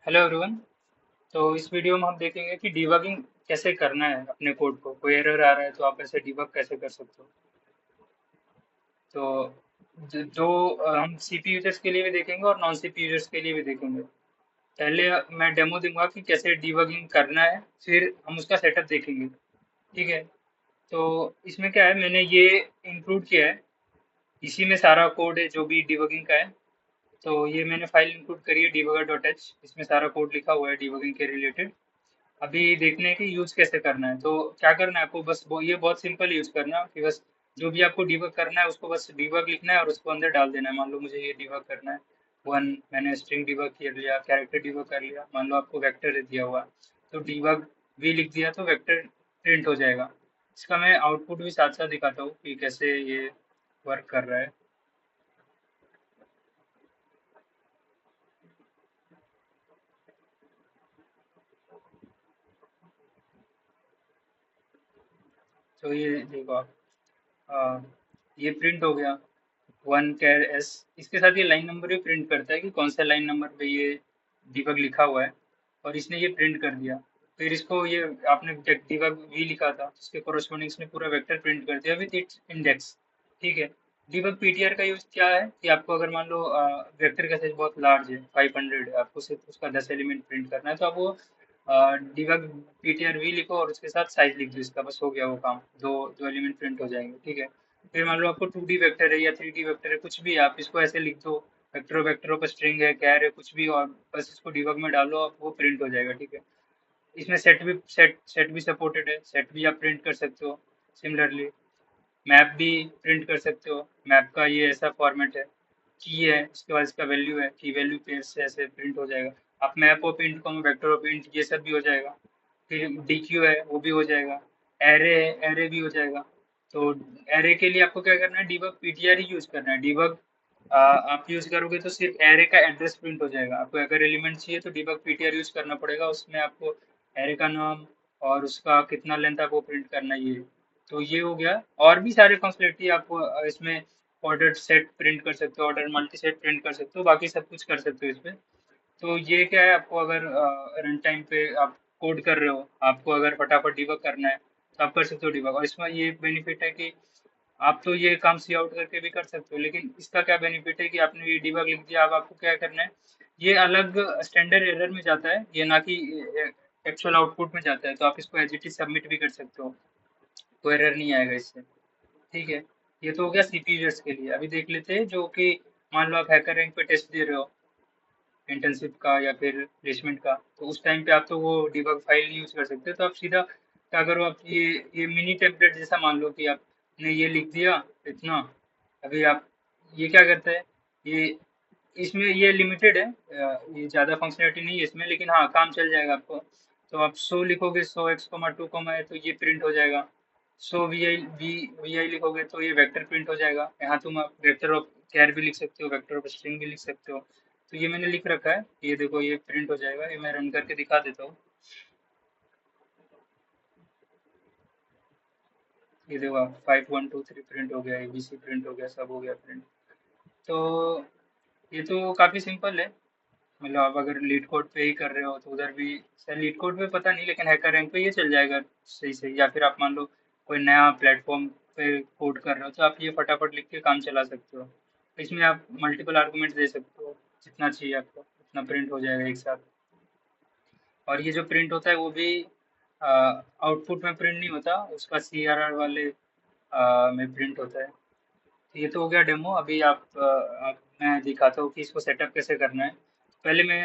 Hello everyone. तो इस video में हम देखेंगे कि डिबगिंग कैसे करना है अपने कोड को। कोई एरर आ रहा है तो आप ऐसे डिबग कैसे कर सकते हो। तो हम सीपी यूजर्स के लिए भी देखेंगे और नॉन सीपी यूजर्स के लिए भी देखेंगे। पहले मैं डेमो दूंगा कि कैसे डिबगिंग करना है, फिर हम उसका सेटअप देखेंगे। ठीक है। तो इसमें क्या है, मैंने ये इंक्लूड किया है। इसी में सारा कोड है जो भी डिबगिंग का है। तो ये मैंने फाइल इंक्लूड करी है debugger.h। इसमें सारा कोड लिखा हुआ है डिबगिंग के रिलेटेड। अभी देखने हैं कि यूज कैसे करना है। तो क्या करना है आपको, बस ये बहुत सिंपल यूज करना है कि बस जो भी आपको डिबग करना है उसको बस डिबग लिखना है और उसको अंदर डाल देना है। मान लो मुझे ये डिबग करना है वन, मैंने स्ट्रिंग डिबग कर लिया, कैरेक्टर डिबग कर लिया। मान लो आपको वेक्टर दिया हुआ, तो डिबग भी लिख दिया तो वेक्टर प्रिंट हो जाएगा। इसका मैं आउटपुट भी साथ साथ दिखाता हूँ कि कैसे ये वर्क कर रहा है। तो ये देखो आप, आ, ये प्रिंट हो गया वन कैर एस। इसके साथ ये लाइन नंबर भी प्रिंट करता है कि कौन सा लाइन नंबर पे ये डिबग लिखा हुआ है। और इसने ये प्रिंट कर दिया। फिर इसको ये आपने डिबग वी लिखा था, इसके कोरोस्पोंडिंग इसने पूरा वेक्टर प्रिंट कर दिया विद इट्स इंडेक्स। ठीक है। डिबग पीटीआर का यूज क्या है कि आपको अगर मान लो वेक्टर का साइज बहुत लार्ज है, 500 है, आपको सिर्फ उसका 10 एलिमेंट प्रिंट करना है, तो आप वो डिबग पीटीआर वी लिखो और उसके साथ साइज लिख दो इसका, बस हो गया वो काम। दो दो एलिमेंट प्रिंट हो जाएंगे। ठीक है। फिर मान लो आपको 2D वेक्टर है या 3D वेक्टर है, कुछ भी आप इसको ऐसे लिख दो। वेक्टरों वेक्टरों पर स्ट्रिंग है, कैर है, कुछ भी, और बस इसको डिबग में डालो, आप वो प्रिंट हो जाएगा। ठीक है। इसमें सेट भी सपोर्टेड है, सेट भी आप प्रिंट कर सकते हो। सिमिलरली मैप भी प्रिंट कर सकते हो। मैप का ये ऐसा फॉर्मेट है, की है, उसके बाद इसका वैल्यू है, की वैल्यू पेयर से ऐसे प्रिंट हो जाएगा। आप map of int comma vector of int ये सब भी हो जाएगा। फिर डीक्यू है, वो भी हो जाएगा। एरे है, एरे भी हो जाएगा। तो एरे के लिए आपको क्या करना है, डिबग पीटीआर ही यूज करना है। डिबग आप यूज करोगे तो सिर्फ एरे का एड्रेस प्रिंट हो जाएगा। आपको अगर एलिमेंट चाहिए तो डिबग पीटीआर यूज करना पड़ेगा, उसमें आपको एरे का नाम और उसका कितना लेंथ है वो प्रिंट करना ही है। तो ये हो गया। और भी सारे फंक्शनलिटी आपको इसमें ऑर्डर सेट प्रिंट कर सकते हो, ऑर्डर मल्टी सेट प्रिंट कर सकते हो, बाकी सब कुछ कर सकते हो इसमें। तो ये क्या है, आपको अगर रन टाइम पे आप कोड कर रहे हो, आपको अगर फटाफट डिबग करना है तो आप कर सकते हो डिबग। और इसमें ये बेनिफिट है कि आप तो ये काम सी आउट करके भी कर सकते हो, लेकिन इसका क्या बेनिफिट है कि आपने ये डिबग लिख दिया, अब आपको क्या करना है, ये अलग स्टैंडर्ड एरर में जाता है, ये ना कि एक्चुअल आउटपुट में जाता है। तो आप इसको एज इट इज सबमिट भी कर सकते हो, कोई एरर नहीं आएगा इससे। ठीक है। ये तो हो गया सीपी यूजर्स के लिए। अभी देख लेते हैं जो कि मान लो आप हैकर रैंक पे टेस्ट दे रहे हो, इंटर्नशिप का या फिर प्लेसमेंट का, तो उस टाइम पे आप तो वो डिबग फाइल नहीं यूज कर सकते। तो आप सीधा क्या करो, आप ये मिनी टेम्पलेट जैसा मान लो कि आपने ये लिख दिया इतना। अभी आप ये क्या करता है, ये इसमें ये लिमिटेड है, ये ज़्यादा फंक्शनलिटी नहीं है इसमें, लेकिन हाँ काम चल जाएगा आपको। तो आप सो लिखोगे, सो एक्स कोमा टू कोमा है, तो ये प्रिंट हो जाएगा। सो वी आई लिखोगे तो ये वेक्टर प्रिंट हो जाएगा। यहाँ तुम वेक्टर ऑफ कैर भी लिख सकते हो, वेक्टर ऑफ स्ट्रिंग भी लिख सकते हो। तो ये मैंने लिख रखा है, ये देखो ये प्रिंट हो जाएगा। ये मैं रन करके दिखा देता हूँ। ये देखो 5 1 2 3 प्रिंट हो गया, एबीसी प्रिंट हो गया, सब हो गया प्रिंट। तो ये तो काफ़ी सिंपल है। मतलब आप अगर लीड कोड पे ही कर रहे हो तो उधर भी, सर लीड कोड पे पता नहीं, लेकिन हैकर रैंक पे ये चल जाएगा सही सही। या फिर आप मान लो कोई नया प्लेटफॉर्म पे कोड कर रहे हो तो आप ये फटाफट लिख के काम चला सकते हो। इसमें आप मल्टीपल आर्गुमेंट्स दे सकते हो, जितना चाहिए आपको उतना प्रिंट हो जाएगा एक साथ। और ये जो प्रिंट होता है वो भी आउटपुट में प्रिंट नहीं होता, उसका सीआरआर वाले में प्रिंट होता है। तो ये तो हो गया डेमो। अभी मैं दिखाता हूँ कि इसको सेटअप कैसे करना है। पहले मैं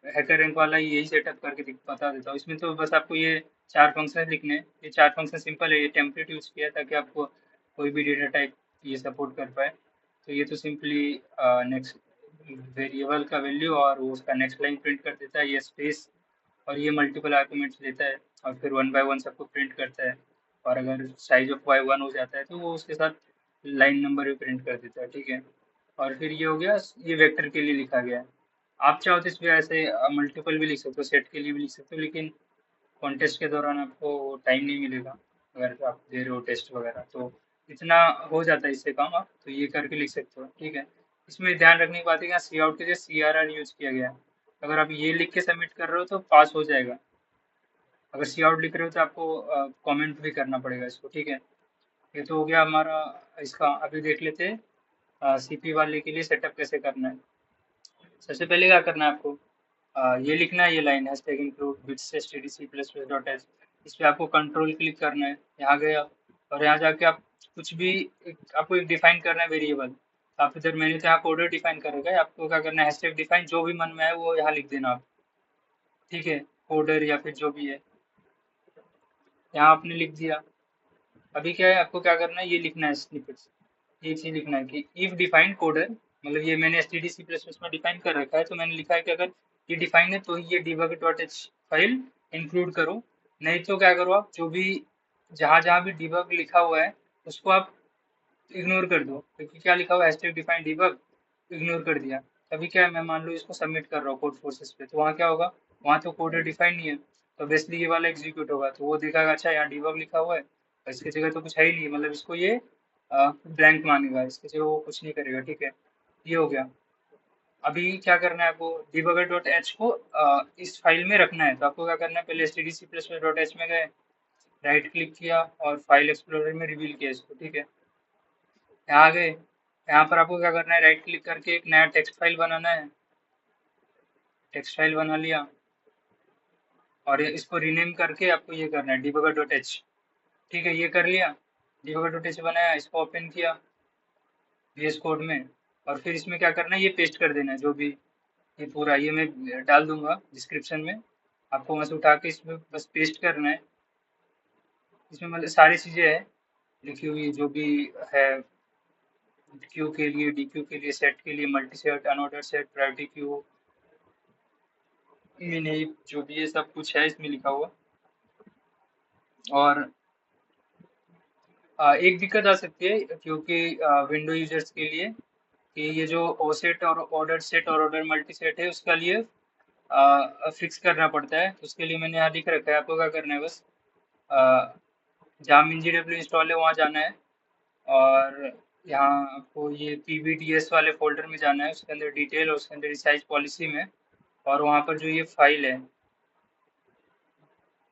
हैकर रैंक वाला यही सेटअप करके बता देता हूँ। इसमें तो बस आपको ये चार फंक्शन लिखने हैं। ये चार फंक्शन सिंपल है, ये टेम्पलेट यूज किया है ताकि आपको कोई भी डेटा टाइप ये सपोर्ट कर पाए। तो ये तो सिंपली नेक्स्ट वेरिएबल का वैल्यू और वो उसका नेक्स्ट लाइन प्रिंट कर देता है, ये स्पेस। और ये मल्टीपल आर्गुमेंट्स लेता है और फिर वन बाय वन सबको प्रिंट करता है। और अगर साइज ऑफ वाई वन हो जाता है तो वो उसके साथ लाइन नंबर भी प्रिंट कर देता है। ठीक है। और फिर ये हो गया, ये वेक्टर के लिए लिखा गया है। आप चाहो तो इसमें ऐसे मल्टीपल भी लिख सकते हो, सेट के लिए भी लिख सकते हो, लेकिन कॉन्टेस्ट के दौरान आपको टाइम नहीं मिलेगा अगर आप दे रहे हो टेस्ट वगैरह। तो इतना हो जाता है इससे काम, आप तो ये करके लिख सकते हो। ठीक है। इसमें ध्यान रखने की बात है कि सी आउट के लिए सी आर आर यूज किया गया है। अगर आप ये लिख के सबमिट कर रहे हो तो पास हो जाएगा। अगर सी आउट लिख रहे हो तो आपको कमेंट भी करना पड़ेगा इसको, ठीक है। ये तो हो गया हमारा इसका। अभी देख लेते हैं सीपी वाले के लिए सेटअप कैसे करना है। सबसे पहले क्या करना है आपको, ये लिखना है, ये line hashtag include bits stdc plus plus dot H. इस पे आपको कंट्रोल क्लिक करना है, यहाँ गए आप, और यहाँ जाके आप कुछ भी आपको एक डिफाइन करना है वेरिएबल। आप इधर, मैंने तो यहाँ कोडर डिफाइन कर रखा है, आपको क्या करना है हैशटैग डिफाइन, जो भी मन में आए वो यहाँ लिख देना आप, ठीक है, कोडर या फिर जो भी है, यहाँ आपने लिख दिया। अभी क्या है, आपको क्या करना है, ये लिखना है स्निपेट्स, ये चीज लिखना है कि इफ डिफाइन कोडर, मतलब ये मैंने stdc प्लस प्लस में डिफाइन कर रखा है, तो मैंने लिखा है कि अगर ये डिफाइन है तो ही ये debug dot H file include करो, नहीं तो क्या करो, आप जो भी जहां जहां भी debug लिखा हुआ है उसको आप इग्नोर कर दो, क्योंकि क्या लिखा हुआ है हैशटैग डिफाइन debug, इग्नोर कर दिया। अभी क्या है, मैं मान लो इसको सबमिट कर रहा हूँ कोड फोर्सेस पे, तो वहाँ क्या होगा, वहाँ तो कोड डिफाइन नहीं है, तो बेसिकली ये वाला एग्जीक्यूट होगा, तो वो दिखाएगा अच्छा यहाँ debug लिखा हुआ है, और इसकी जगह तो कुछ है ही नहीं, मतलब इसको ये ब्लैंक मानेगा, इसकी जगह वो कुछ नहीं करेगा, ठीक है। ये हो गया। अभी क्या करना है आपको, debugger डॉट एच को इस फाइल में रखना है, तो आपको क्या करना है, पहले stdc plus plus dot H में गए, राइट क्लिक किया और फाइल एक्सप्लोरर में रिवील किया इसको, ठीक है। यहाँ आ गए, यहाँ पर आपको क्या करना है, राइट क्लिक करके एक नया टेक्स्ट फाइल बनाना है, टेक्स्ट फाइल बना लिया, और इसको रीनेम करके आपको ये करना है debugger डॉट एच, ठीक है, ये कर लिया। debugger डॉट एच बनाया, इसको ओपन किया VS कोड में, और फिर इसमें क्या करना है, ये पेस्ट कर देना है, जो भी ये पूरा ये मैं डाल दूंगा डिस्क्रिप्शन में, आपको वहां से उठा के इसमें बस पेस्ट करना है। इसमें मतलब सारी चीजें है लिखी हुई, जो भी है, क्यू के लिए, डी क्यू के लिए, सेट के लिए, multi set, unordered set, priority queue, mini, जो भी है सब कुछ है इसमें लिखा हुआ। और एक दिक्कत आ सकती है, क्योंकि विंडो यूजर्स के लिए, कि ये जो ओसेट और ऑर्डर सेट और ऑर्डर मल्टी सेट है उसका लिए फिक्स करना पड़ता है, तो उसके लिए मैंने यहाँ लिख रखा है, आपको क्या करना है, बस जहाँ minjw इंस्टॉल है वहाँ जाना है, और यहाँ आपको ये pvds वाले फोल्डर में जाना है, उसके अंदर डिटेल और उसके अंदर रिसाइज पॉलिसी में, और वहाँ पर जो ये फाइल है,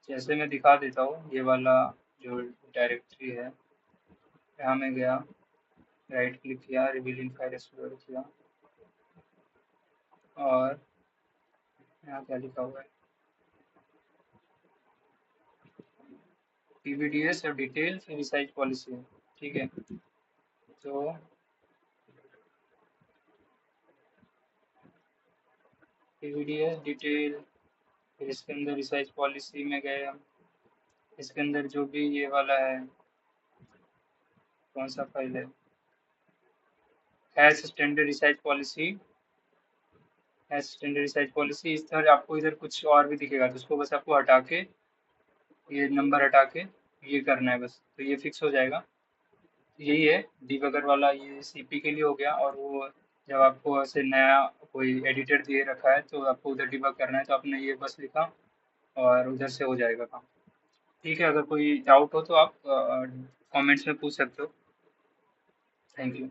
जैसे मैं दिखा देता हूँ, ये वाला जो डायरेक्टरी है, यहाँ में गया, राइट क्लिक किया, रिवीलिंग फाइल एक्सप्लोर किया, और यहाँ क्या लिखा हुआ है, pvds और डिटेल फिर रिसाइज पॉलिसी, ठीक है। तो pvds डिटेल, फिर इसके अंदर रिसाइज पॉलिसी में गए हम, इसके अंदर जो भी ये वाला है, कौन सा फाइल है, hash standard resize policy, hash standard resize policy, इस तरह आपको इधर कुछ और भी दिखेगा, तो उसको बस आपको हटा के, ये नंबर हटा के ये करना है बस, तो ये फिक्स हो जाएगा। यही है डिबगर वाला, ये सीपी के लिए हो गया। और वो जब आपको ऐसे नया कोई एडिटर दिए रखा है तो आपको उधर डिबग करना है, तो आपने ये बस लिखा और उधर से हो जाएगा काम, ठीक है। अगर कोई डाउट हो तो आप कमेंट्स में पूछ सकते हो। Thank you.